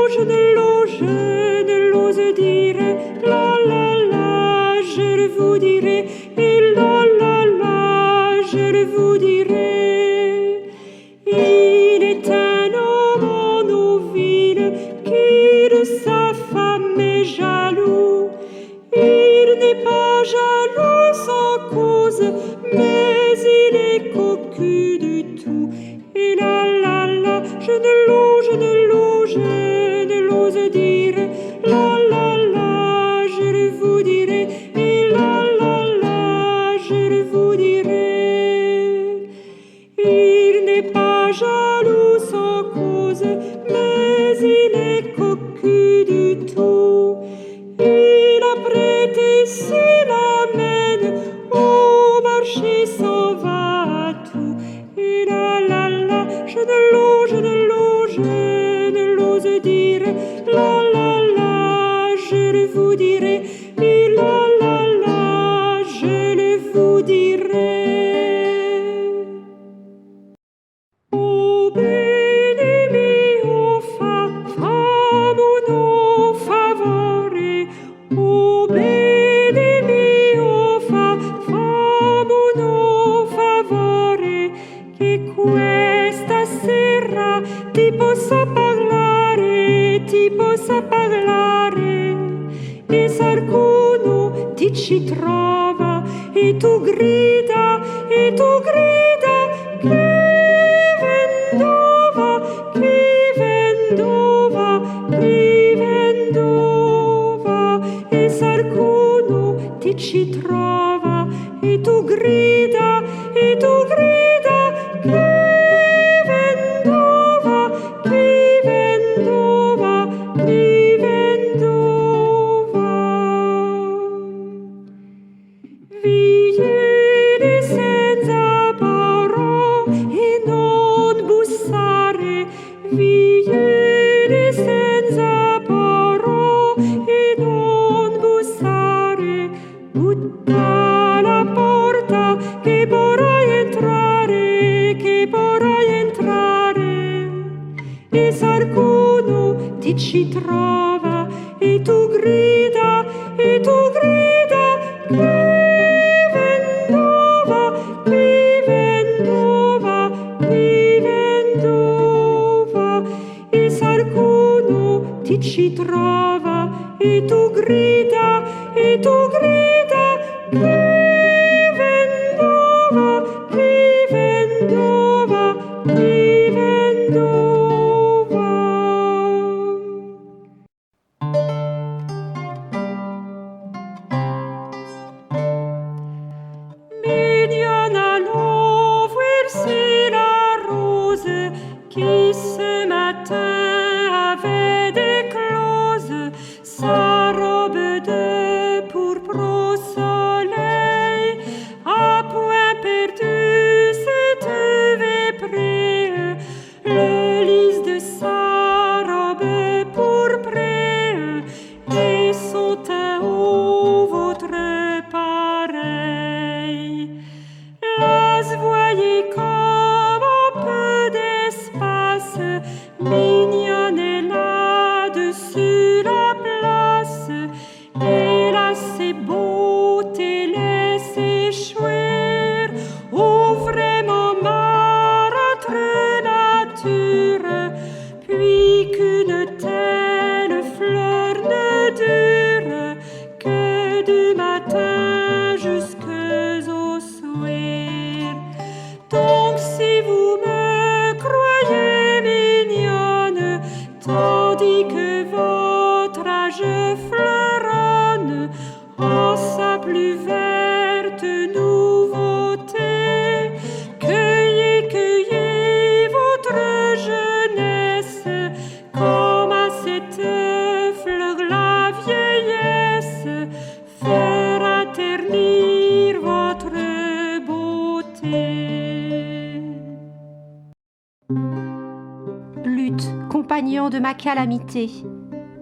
je ne l'ose dire. La, je vous dirai. Et la, je vous dirai. Il est un homme en nos villes qui de sa femme est jaloux. Il n'est pas jaloux sans cause, mais il est cocu du tout. Et la, je ne l'ose dire. La, je vous dirai. Et la, je vous dirai. Il n'est pas jaloux sans cause, mais il est cocu du tout. Il a prêté s'il amène, au marché s'en va à tout. Et la, je ne l'ose dire. La, je vous dirai. Et la, je le vous dirai. O bene mio famono favore, o bene mio famono favore, che questa sera ti possa parlare, e Sarcono ti ci trova, e tu grida, chi vendova, e Sarcono ti ci trova, e tu grida, chi vendova, Vieni senza parò e non bussare, vieni senza parò e non bussare, butta la porta che vorrai entrare, e Sarcono ti ci trova, e tu grida, chi vendova, e Sarcono ti ci trova, e tu grida, chi vendova, chi vendova. Mignon allons voici la rose qui ce matin avait déclose sa robe de pourpre au soleil, à point perdu s'était vépré le lys de sa robe pourprée, et son teint au vôtre pareil. Las voyez comme en peu d'espace, mignonne est là-dessus la place, et là ses beautés laisse échouer, ô vraiment marâtre nature, puis qu'une telle fleur ne dure que du matin jusqu'au soir. Donc si vous me croyez mignonne, tandis que votre âge fleuronne en sa plus verte nouveauté, cueillez votre jeunesse, comme à cette fleur la vieillesse fera ternir votre beauté. Lutte, compagnon de ma calamité,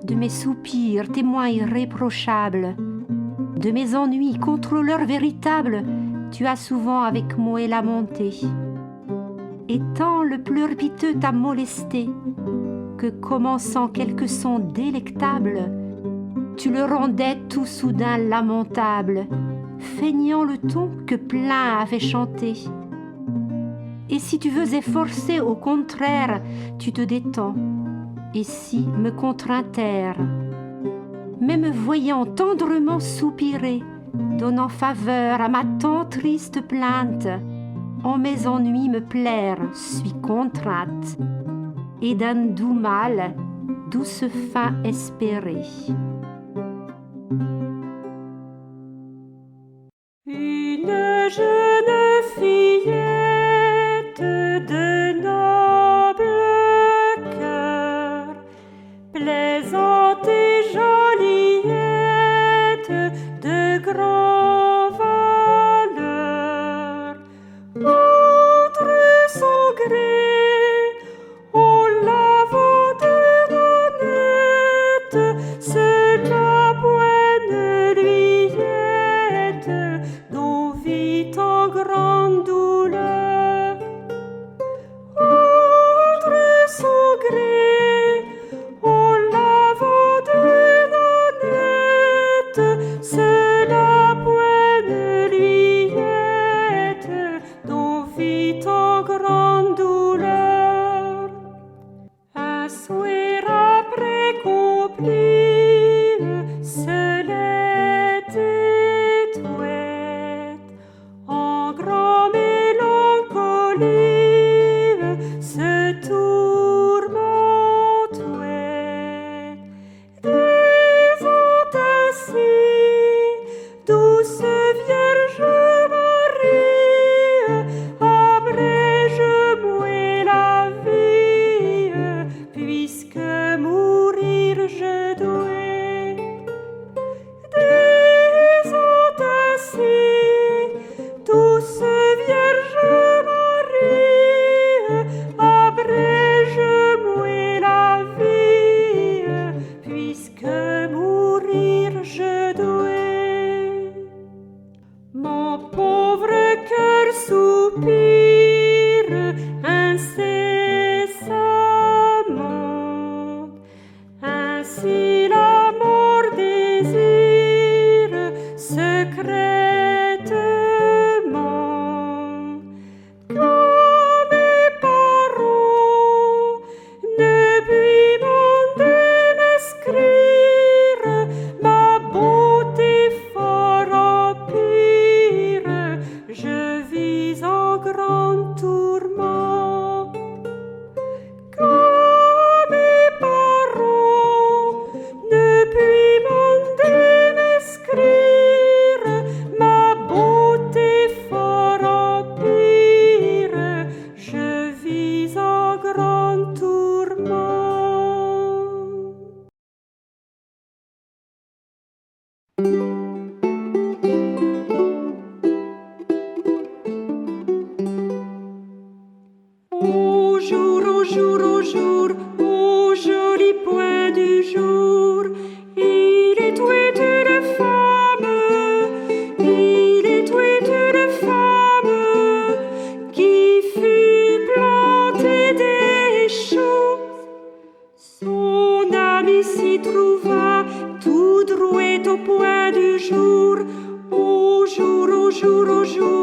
de mes soupirs, témoins irréprochables, de mes ennuis, contrôleur véritable, tu as souvent avec moi lamenté. et tant le pleur piteux t'a molesté, que commençant quelque son délectable, tu le rendais tout soudain lamentable, feignant le ton que plein avait chanté. Et si tu veux efforcer au contraire, tu te détends, et si me contraint terre. Mais me voyant tendrement soupirer, donnant faveur à ma tant triste plainte, en mes ennuis me plaire suis contrainte, et d'un doux mal, douce fin espérer. Une jeune fillette de noble cœur, plaisante et joliette de grand valeur, contre son gré, on l'avant de l'honnête, c'est la bonne Luillette, dont vit en grande douleur. Contre son gré, on l'avant de l'honnête, c'est la bonne Luillette, dont vit en grande douleur. Un souhait après accompli, se l'est étouette, en grand mélancolie, se tourmentouette. Disant ainsi, douce Vierge Marie, abrège-moi la vie, puisque mourir je dois. Disant ainsi, douce Vierge Marie, abrège-moi la vie, puisque mourir je dois. Mon pauvre cœur soupire incessamment, ainsi la mort désire secrètement. Quand mes parents ne puis m'en démescrire, ma beauté fort empire, je vis en grand tourment. Quand mes parents ne puis m'en démescrire, ma beauté fort empire, je vis en grand tourment. Au jour, au jour, au jour, au joli point du jour, il est doué une femme, il est doué une femme, qui fut plantée des choux. Son ami s'y trouva, tout drouet au point du jour, au jour, au jour, au jour.